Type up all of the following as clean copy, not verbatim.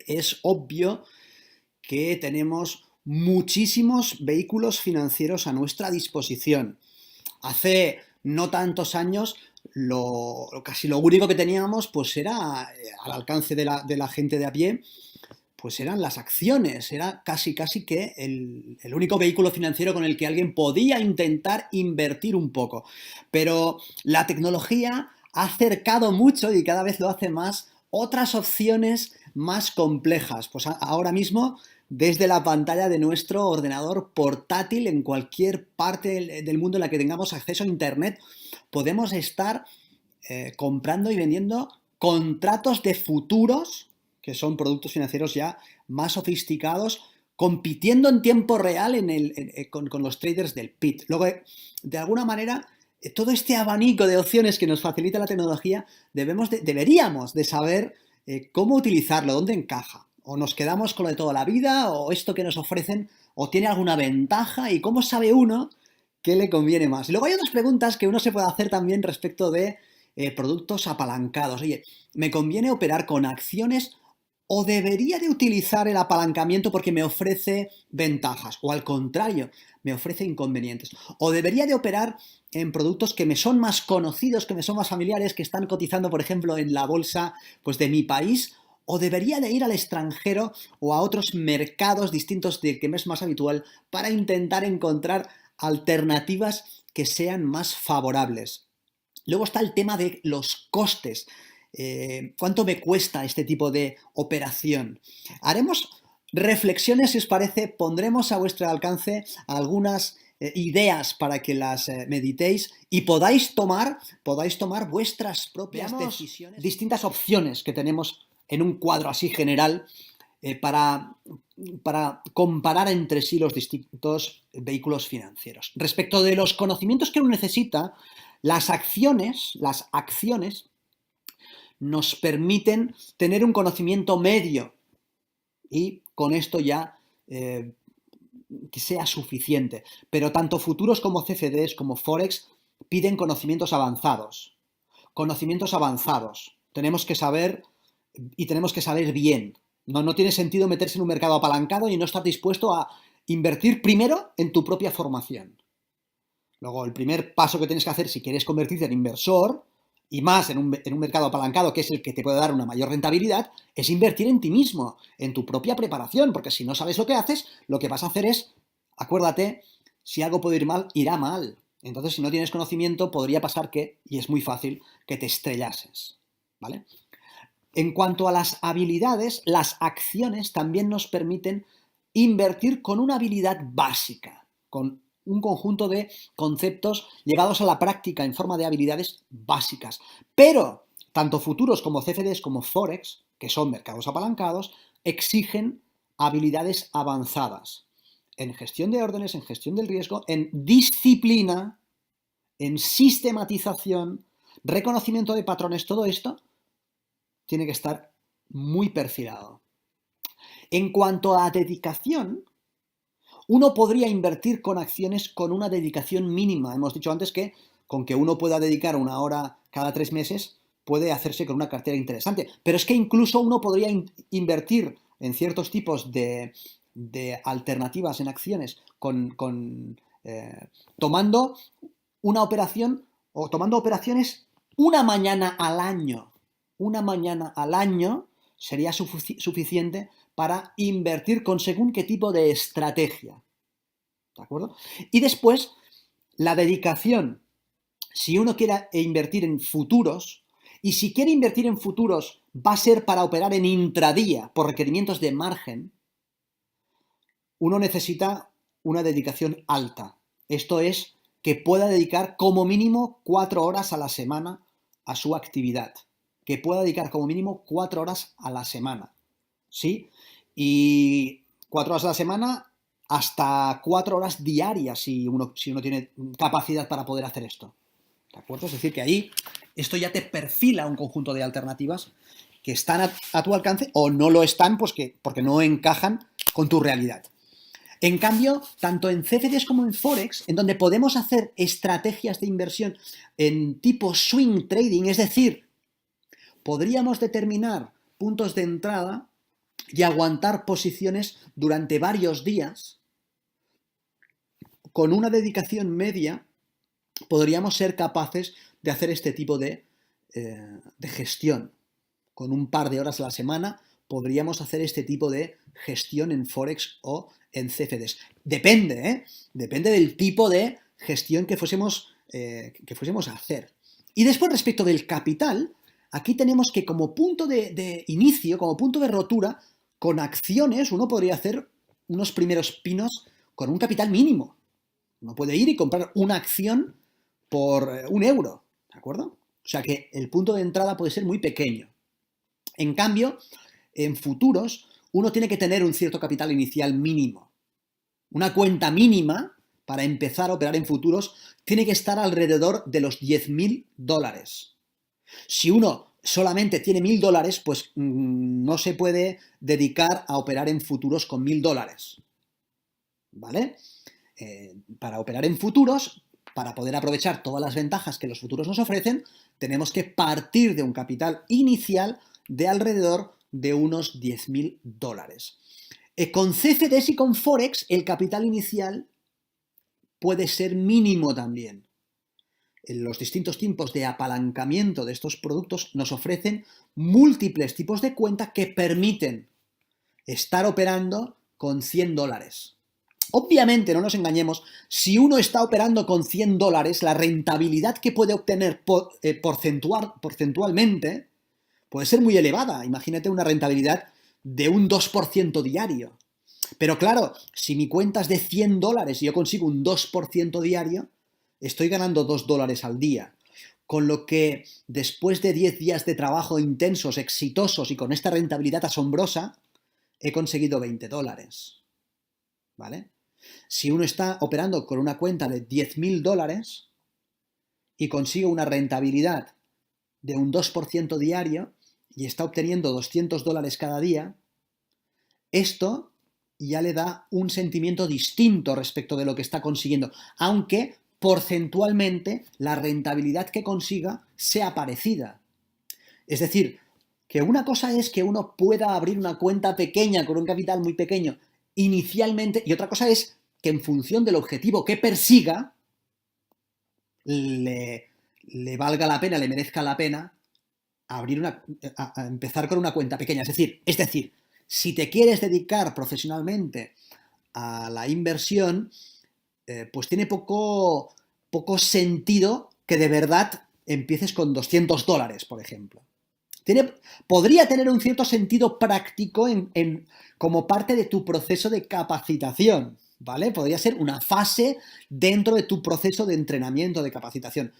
es obvio que tenemos muchísimos vehículos financieros a nuestra disposición. Hace no tantos años, casi lo único que teníamos pues era al alcance de la gente de a pie, pues eran las acciones, era casi que el único vehículo financiero con el que alguien podía intentar invertir un poco. Pero la tecnología ha acercado mucho y cada vez lo hace más otras opciones más complejas. Pues ahora mismo, desde la pantalla de nuestro ordenador portátil, en cualquier parte del mundo en la que tengamos acceso a Internet, podemos estar comprando y vendiendo contratos de futuros, que son productos financieros ya más sofisticados, compitiendo en tiempo real con los traders del pit. Luego, de alguna manera, todo este abanico de opciones que nos facilita la tecnología, deberíamos de saber cómo utilizarlo, dónde encaja. O nos quedamos con lo de toda la vida, o esto que nos ofrecen, o tiene alguna ventaja, y cómo sabe uno qué le conviene más. Y luego hay otras preguntas que uno se puede hacer también respecto de productos apalancados. Oye, ¿me conviene operar con acciones o debería de utilizar el apalancamiento porque me ofrece ventajas? O al contrario, me ofrece inconvenientes. ¿O debería de operar en productos que me son más conocidos, que me son más familiares, que están cotizando, por ejemplo, en la bolsa pues, de mi país? ¿O debería de ir al extranjero o a otros mercados distintos del que me es más habitual para intentar encontrar alternativas que sean más favorables? Luego está el tema de los costes. ¿Cuánto me cuesta este tipo de operación? Haremos reflexiones, si os parece, pondremos a vuestro alcance algunas ideas para que las meditéis y podáis tomar vuestras propias decisiones. Distintas opciones que tenemos en un cuadro así general para comparar entre sí los distintos vehículos financieros. Respecto de los conocimientos que uno necesita, las acciones nos permiten tener un conocimiento medio y con esto ya que sea suficiente. Pero tanto futuros como CFDs como Forex piden conocimientos avanzados. Conocimientos avanzados. Tenemos que saber y tenemos que saber bien. No tiene sentido meterse en un mercado apalancado y no estar dispuesto a invertir primero en tu propia formación. Luego, el primer paso que tienes que hacer si quieres convertirte en inversor, y más en un mercado apalancado, que es el que te puede dar una mayor rentabilidad, es invertir en ti mismo, en tu propia preparación, porque si no sabes lo que haces, lo que vas a hacer es, acuérdate, si algo puede ir mal, irá mal. Entonces, si no tienes conocimiento, podría pasar que, y es muy fácil, que te estrellases, ¿vale? En cuanto a las habilidades, las acciones también nos permiten invertir con una habilidad básica, con un conjunto de conceptos llevados a la práctica en forma de habilidades básicas. Pero tanto futuros como CFDs como Forex, que son mercados apalancados, exigen habilidades avanzadas en gestión de órdenes, en gestión del riesgo, en disciplina, en sistematización, reconocimiento de patrones. Todo esto tiene que estar muy perfilado. En cuanto a dedicación, uno podría invertir con acciones con una dedicación mínima. Hemos dicho antes que con que uno pueda dedicar 1 hora cada 3 meses puede hacerse con una cartera interesante. Pero es que incluso uno podría invertir en ciertos tipos de alternativas en acciones tomando una operación o tomando operaciones una mañana al año. Una mañana al año sería suficiente para invertir con según qué tipo de estrategia. ¿De acuerdo? Y después, la dedicación. Si uno quiere invertir en futuros, y si quiere invertir en futuros va a ser para operar en intradía por requerimientos de margen, uno necesita una dedicación alta. Esto es, que pueda dedicar como mínimo 4 horas a la semana a su actividad. Que pueda dedicar como mínimo 4 horas a la semana. ¿Sí? Y 4 horas a la semana hasta 4 horas diarias si uno tiene capacidad para poder hacer esto. ¿De acuerdo? Es decir, que ahí esto ya te perfila un conjunto de alternativas que están a tu alcance o no lo están pues porque no encajan con tu realidad. En cambio, tanto en CFDs como en Forex, en donde podemos hacer estrategias de inversión en tipo swing trading, es decir, podríamos determinar puntos de entrada y aguantar posiciones durante varios días, con una dedicación media podríamos ser capaces de hacer este tipo de gestión. Con un par de horas a la semana podríamos hacer este tipo de gestión en Forex o en CFDs. Depende, ¿eh? Depende del tipo de gestión que fuésemos a hacer. Y después, respecto del capital, aquí tenemos que como punto de inicio, como punto de rotura, con acciones uno podría hacer unos primeros pinos con un capital mínimo. Uno puede ir y comprar una acción por 1 euro, ¿de acuerdo? O sea que el punto de entrada puede ser muy pequeño. En cambio, en futuros, uno tiene que tener un cierto capital inicial mínimo. Una cuenta mínima para empezar a operar en futuros tiene que estar alrededor de los $10.000. Si uno solamente tiene $1.000, pues no se puede dedicar a operar en futuros con $1.000, ¿vale? Para operar en futuros, para poder aprovechar todas las ventajas que los futuros nos ofrecen, tenemos que partir de un capital inicial de alrededor de unos $10.000. Con CFDs y con Forex, el capital inicial puede ser mínimo también. Los distintos tipos de apalancamiento de estos productos nos ofrecen múltiples tipos de cuenta que permiten estar operando con $100. Obviamente, no nos engañemos, si uno está operando con $100, la rentabilidad que puede obtener porcentualmente puede ser muy elevada. Imagínate una rentabilidad de un 2% diario. Pero claro, si mi cuenta es de $100 y yo consigo un 2% diario, estoy ganando $2 al día. Con lo que después de 10 días de trabajo intensos, exitosos y con esta rentabilidad asombrosa, he conseguido $20. ¿Vale? Si uno está operando con una cuenta de $10.000 y consigue una rentabilidad de un 2% diario y está obteniendo $200 cada día, esto ya le da un sentimiento distinto respecto de lo que está consiguiendo, aunque porcentualmente la rentabilidad que consiga sea parecida. Es decir, que una cosa es que uno pueda abrir una cuenta pequeña con un capital muy pequeño inicialmente, y otra cosa es que en función del objetivo que persiga, le valga la pena, le merezca la pena a empezar con una cuenta pequeña. Es decir, si te quieres dedicar profesionalmente a la inversión, pues tiene poco sentido que de verdad empieces con $200, por ejemplo. Podría tener un cierto sentido práctico como parte de tu proceso de capacitación, ¿vale? Podría ser una fase dentro de tu proceso de entrenamiento, de capacitación.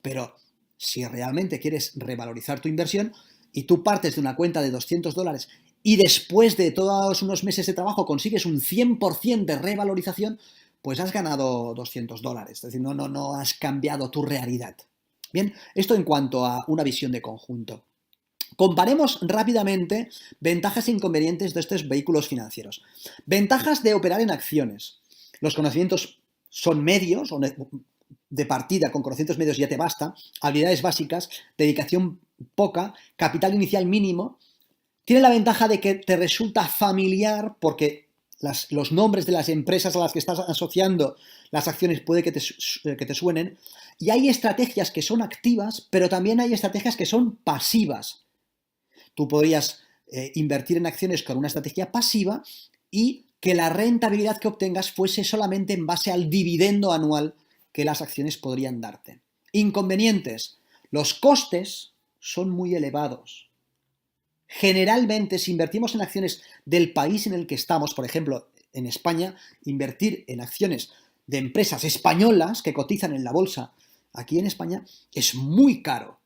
Pero si realmente quieres revalorizar tu inversión y tú partes de una cuenta de $200 y después de todos unos meses de trabajo consigues un 100% de revalorización, pues has ganado $200. Es decir, no has cambiado tu realidad. Bien, esto en cuanto a una visión de conjunto. Comparemos rápidamente ventajas e inconvenientes de estos vehículos financieros. Ventajas de operar en acciones. Los conocimientos son medios, o de partida con conocimientos medios ya te basta, habilidades básicas, dedicación poca, capital inicial mínimo. Tiene la ventaja de que te resulta familiar porque los nombres de las empresas a las que estás asociando las acciones puede que te suenen. Y hay estrategias que son activas, pero también hay estrategias que son pasivas. Tú podrías invertir en acciones con una estrategia pasiva y que la rentabilidad que obtengas fuese solamente en base al dividendo anual que las acciones podrían darte. Inconvenientes. Los costes son muy elevados. Generalmente, si invertimos en acciones del país en el que estamos, por ejemplo, en España, invertir en acciones de empresas españolas que cotizan en la bolsa aquí en España es muy caro.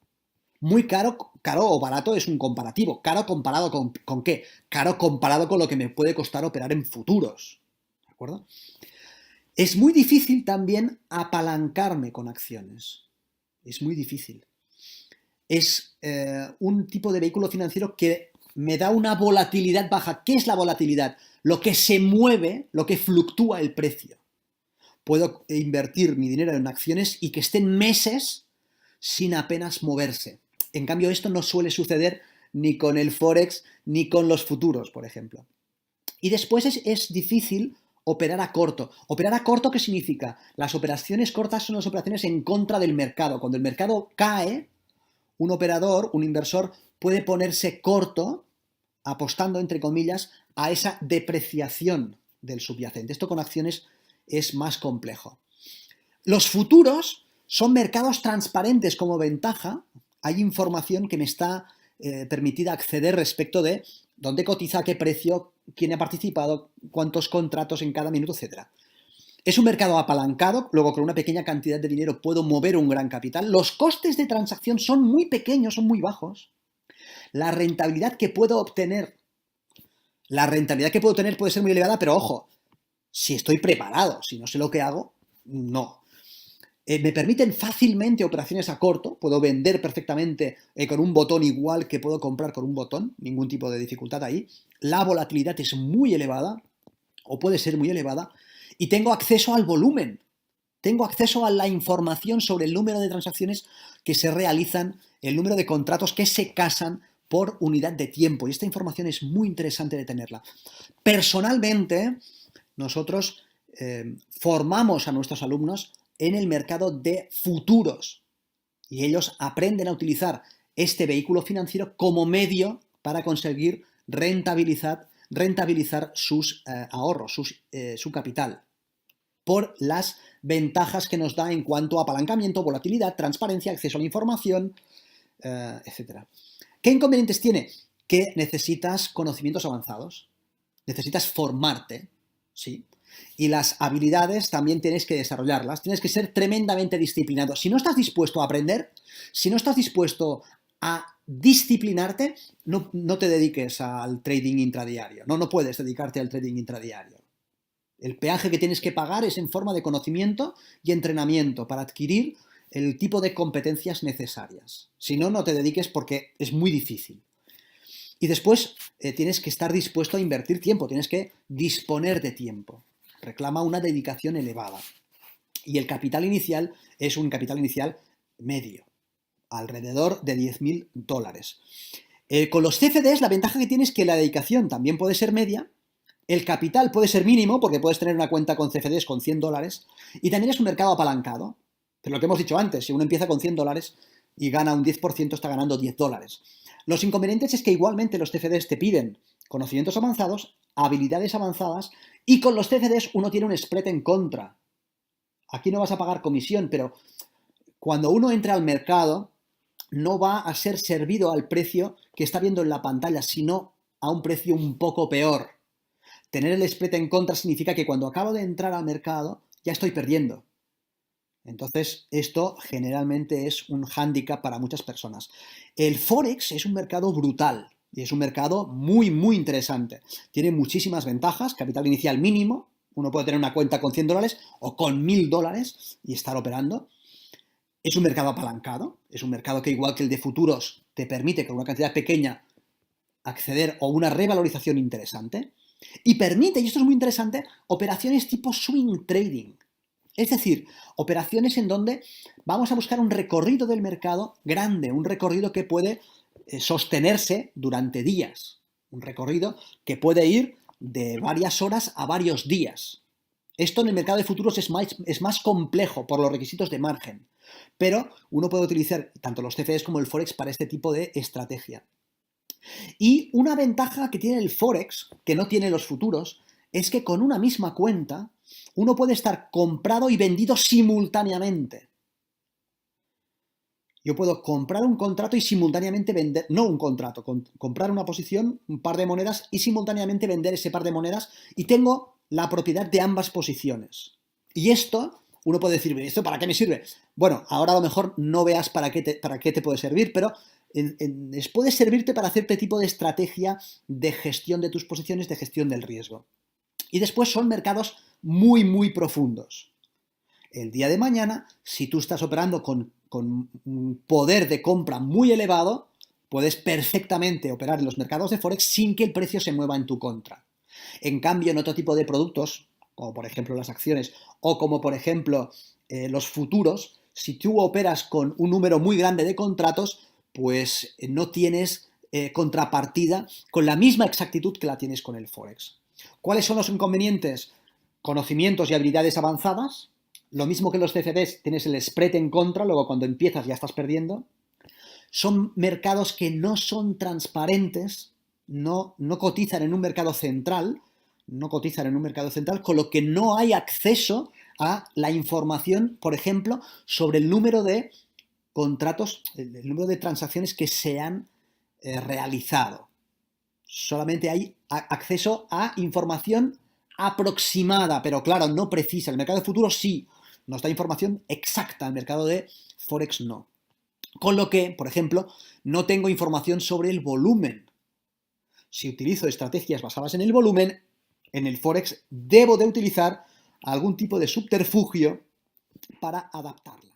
Muy caro, caro o barato es un comparativo. ¿Caro comparado con qué? Caro comparado con lo que me puede costar operar en futuros. ¿De acuerdo? Es muy difícil también apalancarme con acciones. Es muy difícil. Es un tipo de vehículo financiero que me da una volatilidad baja. ¿Qué es la volatilidad? Lo que se mueve, lo que fluctúa el precio. Puedo invertir mi dinero en acciones y que estén meses sin apenas moverse. En cambio, esto no suele suceder ni con el Forex ni con los futuros, por ejemplo. Y después es difícil operar a corto. ¿Operar a corto qué significa? Las operaciones cortas son las operaciones en contra del mercado. Cuando el mercado cae, un operador, un inversor, puede ponerse corto, apostando, entre comillas, a esa depreciación del subyacente. Esto con acciones es más complejo. Los futuros son mercados transparentes como ventaja. Hay información que me está permitida acceder respecto de dónde cotiza, a qué precio, quién ha participado, cuántos contratos en cada minuto, etc. Es un mercado apalancado, luego con una pequeña cantidad de dinero puedo mover un gran capital. Los costes de transacción son muy pequeños, son muy bajos. La rentabilidad que puedo obtener puede ser muy elevada, pero ojo, si estoy preparado, si no sé lo que hago, no. Me permiten fácilmente operaciones a corto, puedo vender perfectamente con un botón igual que puedo comprar con un botón, ningún tipo de dificultad ahí. La volatilidad es muy elevada, o puede ser muy elevada, y tengo acceso al volumen, tengo acceso a la información sobre el número de transacciones que se realizan, el número de contratos que se casan por unidad de tiempo, y esta información es muy interesante de tenerla. Personalmente, nosotros formamos a nuestros alumnos en el mercado de futuros y ellos aprenden a utilizar este vehículo financiero como medio para conseguir rentabilizar sus ahorros, su capital, por las ventajas que nos da en cuanto a apalancamiento, volatilidad, transparencia, acceso a la información, etc. ¿Qué inconvenientes tiene? Que necesitas conocimientos avanzados, necesitas formarte, ¿sí? Y las habilidades también tienes que desarrollarlas, tienes que ser tremendamente disciplinado. Si no estás dispuesto a aprender, si no estás dispuesto a disciplinarte, no te dediques al trading intradiario, no puedes dedicarte al trading intradiario. El peaje que tienes que pagar es en forma de conocimiento y entrenamiento para adquirir el tipo de competencias necesarias. Si no, no te dediques porque es muy difícil. Y después tienes que estar dispuesto a invertir tiempo, tienes que disponer de tiempo. Reclama una dedicación elevada. Y el capital inicial es un capital inicial medio, alrededor de $10.000. Con los CFDs la ventaja que tienes es que la dedicación también puede ser media, el capital puede ser mínimo porque puedes tener una cuenta con CFDs con $100 y también es un mercado apalancado. Pero lo que hemos dicho antes, si uno empieza con $100 y gana un 10%, está ganando $10. Los inconvenientes es que igualmente los CFDs te piden conocimientos avanzados, habilidades avanzadas, y con los CFDs uno tiene un spread en contra. Aquí no vas a pagar comisión, pero cuando uno entra al mercado no va a ser servido al precio que está viendo en la pantalla, sino a un precio un poco peor. Tener el spread en contra significa que cuando acabo de entrar al mercado ya estoy perdiendo. Entonces, esto generalmente es un hándicap para muchas personas. El Forex es un mercado brutal y es un mercado muy, muy interesante. Tiene muchísimas ventajas, capital inicial mínimo, uno puede tener una cuenta con $100 o con $1.000 y estar operando. Es un mercado apalancado, es un mercado que igual que el de futuros te permite con una cantidad pequeña acceder a una revalorización interesante y permite, y esto es muy interesante, operaciones tipo swing trading. Es decir, operaciones en donde vamos a buscar un recorrido del mercado grande, un recorrido que puede sostenerse durante días, un recorrido que puede ir de varias horas a varios días. Esto en el mercado de futuros es más complejo por los requisitos de margen, pero uno puede utilizar tanto los CFDs como el Forex para este tipo de estrategia. Y una ventaja que tiene el Forex, que no tienen los futuros, es que con una misma cuenta uno puede estar comprado y vendido simultáneamente. Yo puedo comprar un contrato y simultáneamente vender, no un contrato, comprar una posición, un par de monedas y simultáneamente vender ese par de monedas y tengo la propiedad de ambas posiciones. Y esto, uno puede decir, ¿esto para qué me sirve? Bueno, ahora a lo mejor no veas para qué te puede servir, pero puede servirte para hacerte tipo de estrategia de gestión de tus posiciones, de gestión del riesgo. Y después son mercados muy, muy profundos. El día de mañana, si tú estás operando con un poder de compra muy elevado, puedes perfectamente operar en los mercados de Forex sin que el precio se mueva en tu contra. En cambio, en otro tipo de productos, como por ejemplo las acciones o como por ejemplo los futuros, si tú operas con un número muy grande de contratos, pues no tienes contrapartida con la misma exactitud que la tienes con el Forex. ¿Cuáles son los inconvenientes? Conocimientos y habilidades avanzadas. Lo mismo que los CFDs, tienes el spread en contra, luego cuando empiezas ya estás perdiendo. Son mercados que no son transparentes, no cotizan en un mercado central, con lo que no hay acceso a la información, por ejemplo, sobre el número de contratos, el número de transacciones que se han realizado. Solamente hay acceso a información aproximada, pero claro, no precisa. El mercado de futuros sí nos da información exacta, el mercado de Forex no. Con lo que, por ejemplo, no tengo información sobre el volumen. Si utilizo estrategias basadas en el volumen, en el Forex debo de utilizar algún tipo de subterfugio para adaptarlo.